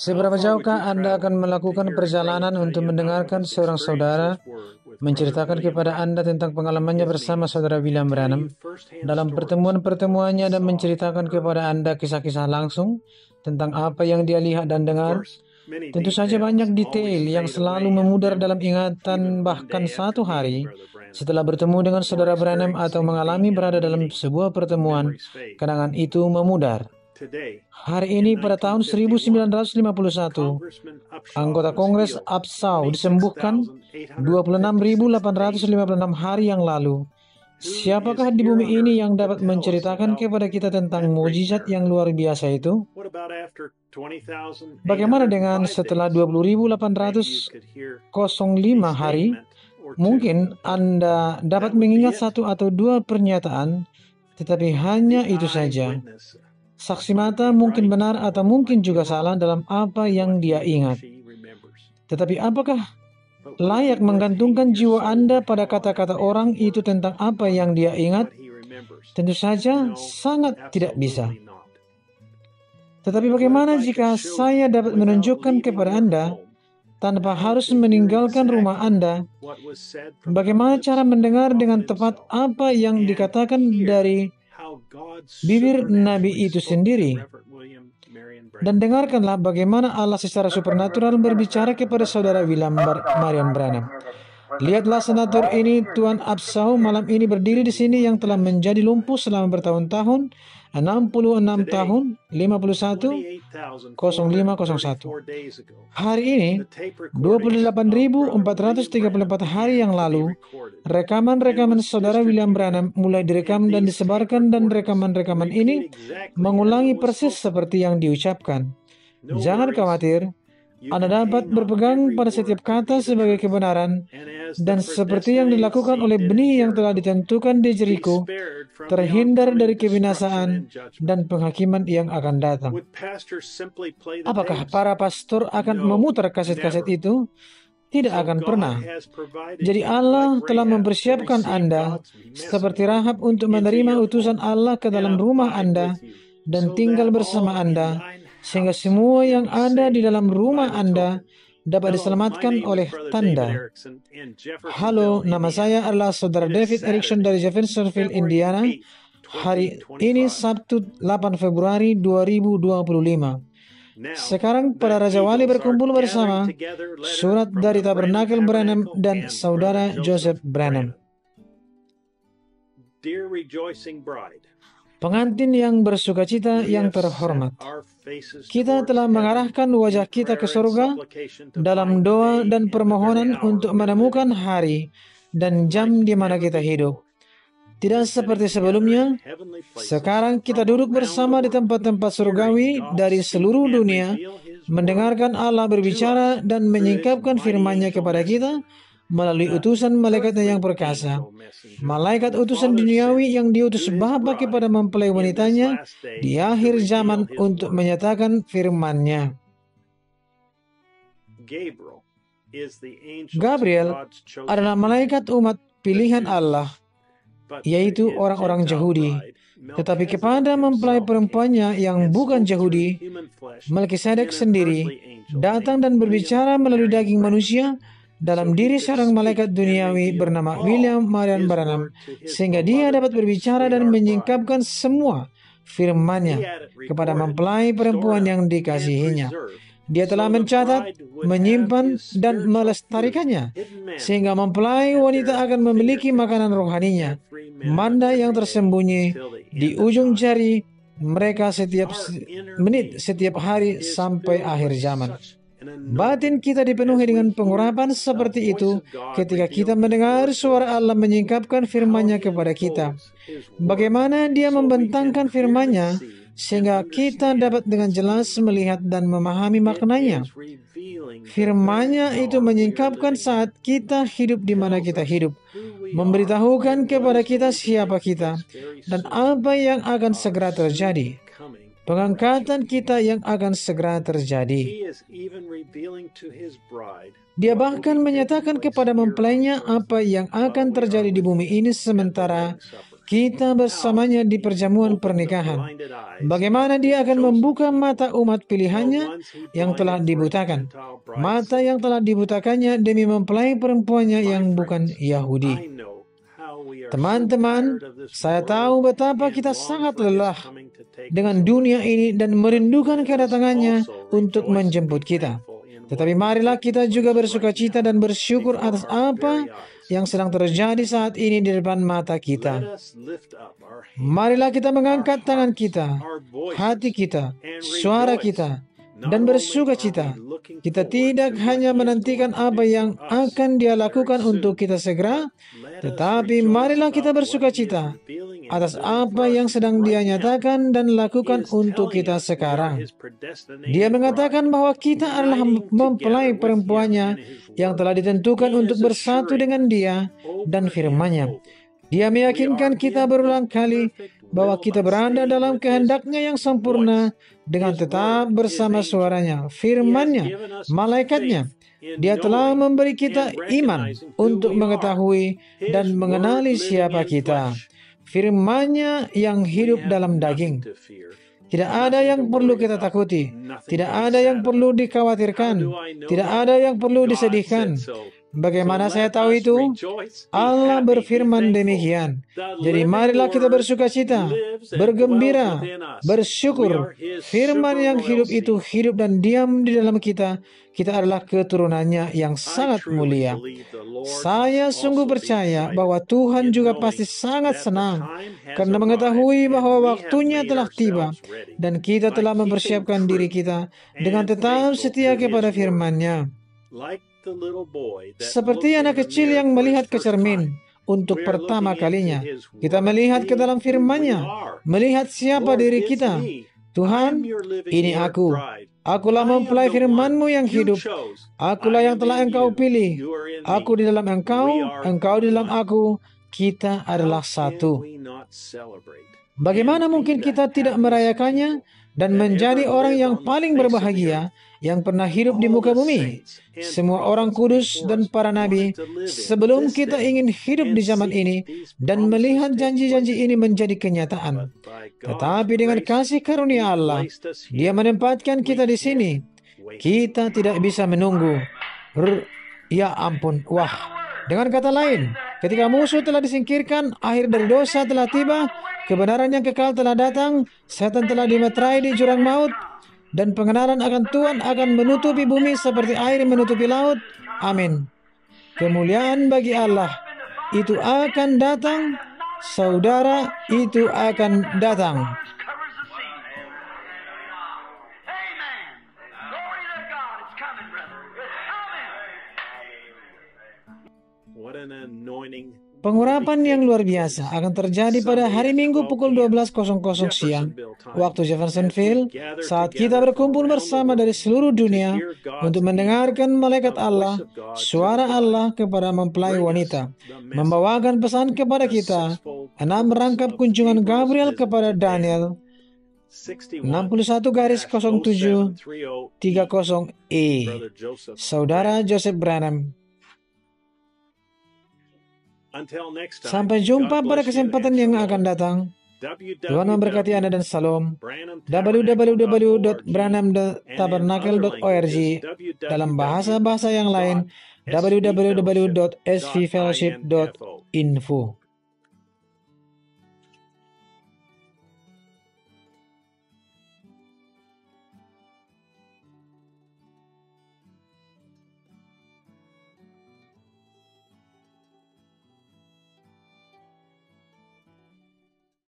Seberapa jauhkah Anda akan melakukan perjalanan untuk mendengarkan seorang saudara menceritakan kepada Anda tentang pengalamannya bersama saudara William Branham dalam pertemuan-pertemuannya dan menceritakan kepada Anda kisah-kisah langsung tentang apa yang dia lihat dan dengar? Tentu saja banyak detail yang selalu memudar dalam ingatan, bahkan satu hari setelah bertemu dengan saudara Branham atau mengalami berada dalam sebuah pertemuan, kenangan itu memudar. Hari ini pada tahun 1951, anggota Kongres Upshaw disembuhkan 26.856 hari yang lalu. Siapakah di bumi ini yang dapat menceritakan kepada kita tentang mukjizat yang luar biasa itu? Bagaimana dengan setelah 20.805 hari? Mungkin Anda dapat mengingat satu atau dua pernyataan, tetapi hanya itu saja. Saksi mata mungkin benar atau mungkin juga salah dalam apa yang dia ingat. Tetapi apakah layak menggantungkan jiwa Anda pada kata-kata orang itu tentang apa yang dia ingat? Tentu saja sangat tidak bisa. Tetapi bagaimana jika saya dapat menunjukkan kepada Anda, tanpa harus meninggalkan rumah Anda, bagaimana cara mendengar dengan tepat apa yang dikatakan dari bibir Nabi itu sendiri? Dan dengarkanlah bagaimana Allah secara supernatural berbicara kepada saudara William Marion Branham. Lihatlah senator ini, Tuan Upshaw malam ini berdiri di sini yang telah menjadi lumpuh selama bertahun-tahun, 66 tahun, 51, 0501. Hari ini, 28.434 hari yang lalu, rekaman-rekaman saudara William Branham mulai direkam dan disebarkan, dan rekaman-rekaman ini mengulangi persis seperti yang diucapkan. Jangan khawatir, Anda dapat berpegang pada setiap kata sebagai kebenaran, dan seperti yang dilakukan oleh benih yang telah ditentukan di Jericho, terhindar dari kebinasaan dan penghakiman yang akan datang. Apakah para pastor akan memutar kaset-kaset itu? Tidak akan pernah. Jadi Allah telah mempersiapkan Anda seperti Rahab untuk menerima utusan Allah ke dalam rumah Anda dan tinggal bersama Anda, sehingga semua yang ada di dalam rumah Anda dapat diselamatkan oleh tanda. Halo, nama saya adalah Saudara David Erickson dari Jeffersonville, Indiana. Hari ini Sabtu 8 Februari 2025. Sekarang para Raja Wali berkumpul bersama, surat dari Tabernakel Branham dan Saudara Joseph Branham. Pengantin yang bersukacita yang terhormat, kita telah mengarahkan wajah kita ke surga dalam doa dan permohonan untuk menemukan hari dan jam di mana kita hidup. Tidak seperti sebelumnya, sekarang kita duduk bersama di tempat-tempat surgawi dari seluruh dunia, mendengarkan Allah berbicara dan menyingkapkan firman-Nya kepada kita melalui utusan malaikatnya yang perkasa. Malaikat utusan duniawi yang diutus Bapa kepada mempelai wanitanya di akhir zaman untuk menyatakan firman-Nya. Gabriel adalah malaikat umat pilihan Allah, yaitu orang-orang Yahudi. Tetapi kepada mempelai perempuannya yang bukan Yahudi, Melkisedek sendiri datang dan berbicara melalui daging manusia dalam diri seorang malaikat duniawi bernama William Marion Branham, sehingga dia dapat berbicara dan menyingkapkan semua firman-Nya kepada mempelai perempuan yang dikasihinya. Dia telah mencatat, menyimpan, dan melestarikannya, sehingga mempelai wanita akan memiliki makanan rohaninya, manna yang tersembunyi di ujung jari mereka setiap menit, setiap hari sampai akhir zaman. Batin kita dipenuhi dengan pengurapan seperti itu ketika kita mendengar suara Allah menyingkapkan firman-Nya kepada kita. Bagaimana Dia membentangkan firman-Nya sehingga kita dapat dengan jelas melihat dan memahami maknanya. Firman-Nya itu menyingkapkan saat kita hidup di mana kita hidup, memberitahukan kepada kita siapa kita dan apa yang akan segera terjadi. Pengangkatan kita yang akan segera terjadi. Dia bahkan menyatakan kepada mempelainya apa yang akan terjadi di bumi ini sementara kita bersamanya di perjamuan pernikahan. Bagaimana dia akan membuka mata umat pilihannya yang telah dibutakan, mata yang telah dibutakannya demi mempelai perempuannya yang bukan Yahudi. Teman-teman, saya tahu betapa kita sangat lelah dengan dunia ini dan merindukan kedatangannya untuk menjemput kita. Tetapi marilah kita juga bersukacita dan bersyukur atas apa yang sedang terjadi saat ini di depan mata kita. Marilah kita mengangkat tangan kita, hati kita, suara kita, dan bersukacita. Kita tidak hanya menantikan apa yang akan Dia lakukan untuk kita segera, tetapi marilah kita bersukacita atas apa yang sedang Dia nyatakan dan lakukan untuk kita sekarang. Dia mengatakan bahwa kita adalah mempelai perempuannya yang telah ditentukan untuk bersatu dengan Dia dan firman-Nya. Dia meyakinkan kita berulang kali bahwa kita berada dalam kehendak-Nya yang sempurna dengan tetap bersama suaranya, firman-Nya, malaikat-Nya. Dia telah memberi kita iman untuk mengetahui dan mengenali siapa kita. Firman-Nya yang hidup dalam daging. Tidak ada yang perlu kita takuti. Tidak ada yang perlu dikhawatirkan. Tidak ada yang perlu disedihkan. Bagaimana saya tahu itu? Allah berfirman demikian. Jadi marilah kita bersukacita, bergembira, bersyukur. Firman yang hidup itu hidup dan diam di dalam kita. Kita adalah keturunannya yang sangat mulia. Saya sungguh percaya bahwa Tuhan juga pasti sangat senang karena mengetahui bahwa waktunya telah tiba dan kita telah mempersiapkan diri kita dengan tetap setia kepada firman-Nya. Seperti anak kecil yang melihat ke cermin untuk pertama kalinya, kita melihat ke dalam firman-Nya, melihat siapa diri kita. Tuhan, ini aku. Akulah mempelai firman-Mu yang hidup. Akulah yang telah Engkau pilih. Aku di dalam Engkau, Engkau di dalam aku. Kita adalah satu. Bagaimana mungkin kita tidak merayakannya dan menjadi orang yang paling berbahagia yang pernah hidup di muka bumi? Semua orang kudus dan para nabi, sebelum kita ingin hidup di zaman ini dan melihat janji-janji ini menjadi kenyataan. Tetapi dengan kasih karunia Allah, Dia menempatkan kita di sini. Kita tidak bisa menunggu. Ya ampun, wah. Dengan kata lain, ketika musuh telah disingkirkan, akhir dari dosa telah tiba, kebenaran yang kekal telah datang, setan telah dimeterai di jurang maut, dan pengenalan akan Tuhan akan menutupi bumi seperti air menutupi laut. Amin. Kemuliaan bagi Allah itu akan datang, saudara, itu akan datang. Pengurapan yang luar biasa akan terjadi pada hari Minggu pukul 12.00 siang, waktu Jeffersonville, saat kita berkumpul bersama dari seluruh dunia untuk mendengarkan malaikat Allah, suara Allah kepada mempelai wanita, membawakan pesan kepada kita, 6 rangkap kunjungan Gabriel kepada Daniel, 61-07-30E, Saudara Joseph Branham. Sampai jumpa pada kesempatan yang akan datang. Tuhan memberkati Anda dan salam. www.branhamtabernacle.org, dalam bahasa-bahasa yang lain www.svfellowship.info.